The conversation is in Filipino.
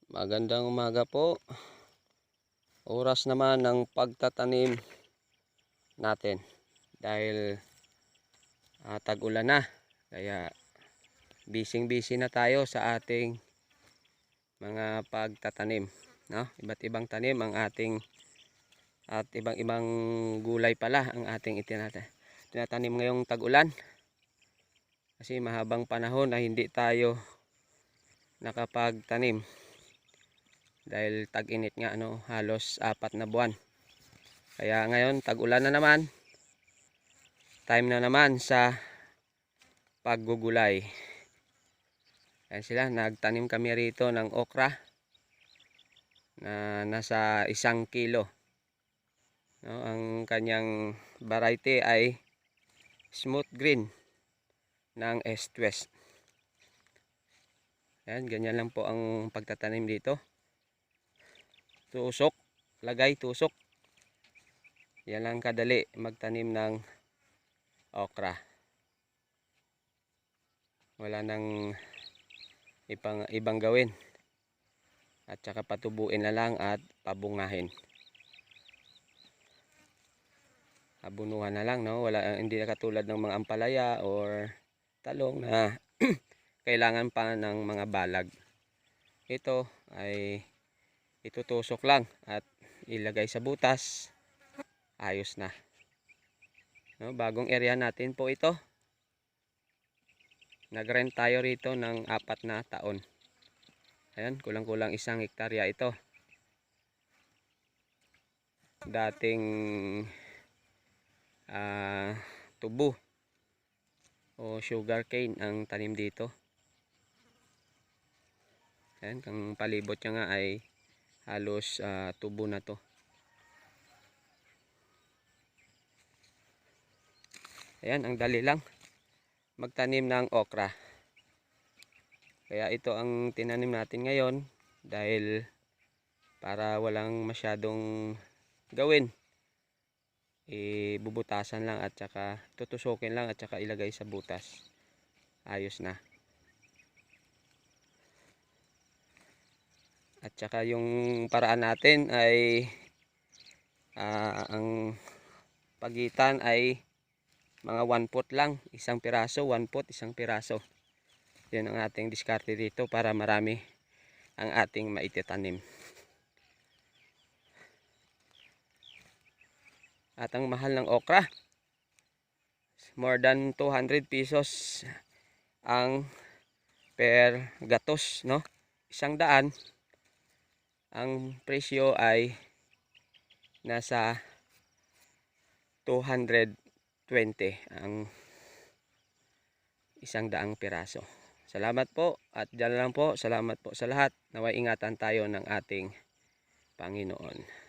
Magandang umaga po. Oras naman ng pagtatanim natin dahil tag-ulan na. Kaya busy na tayo sa ating mga pagtatanim, no? Iba't ibang tanim ang ating at ibang gulay pala ang ating tinatanim ngayong tag-ulan. Kasi mahabang panahon na hindi tayo nakapagtanim. Dahil tag-init nga, halos 4 na buwan. Kaya ngayon tag-ulan na naman. Time na naman sa paggugulay. Ayan sila, nagtanim kami rito ng okra na nasa 1 kilo. No, ang kanyang variety ay smooth green ng East West. Ayan, ganyan lang po ang pagtatanim dito. Tusok, lagay, tusok. Yan lang kadali magtanim ng okra. Wala nang ibang gawin. At saka patubuin na lang at pabungahin. Abunuhan na lang, no? Hindi na katulad ng mga ampalaya or talong na kailangan pa ng mga balag. Ito ay itutusok lang at ilagay sa butas. Ayos na. No, bagong area natin po ito. Nag-rent tayo rito ng 4 na taon. Ayan, kulang-kulang 1 hektarya ito. Dating tubo o sugar cane ang tanim dito. Ayan, ang palibot niya nga ay halos tubo na to. Ayan, ang dali lang magtanim ng okra. Kaya ito ang tinanim natin ngayon dahil para walang masyadong gawin. Bubutasan lang at saka tutusukin lang at saka ilagay sa butas. Ayos na. At saka yung paraan natin ay ang pagitan ay mga 1 foot lang, 1 piraso, 1 foot, 1 piraso. Yan ang ating diskarte dito para marami ang ating maititanim. At ang mahal ng okra, more than 200 pesos ang per gatos, no? 100. Ang presyo ay nasa 220 ang 100 piraso. Salamat po at dyan lang po. Salamat po sa lahat. Naway ingatan tayo ng ating Panginoon.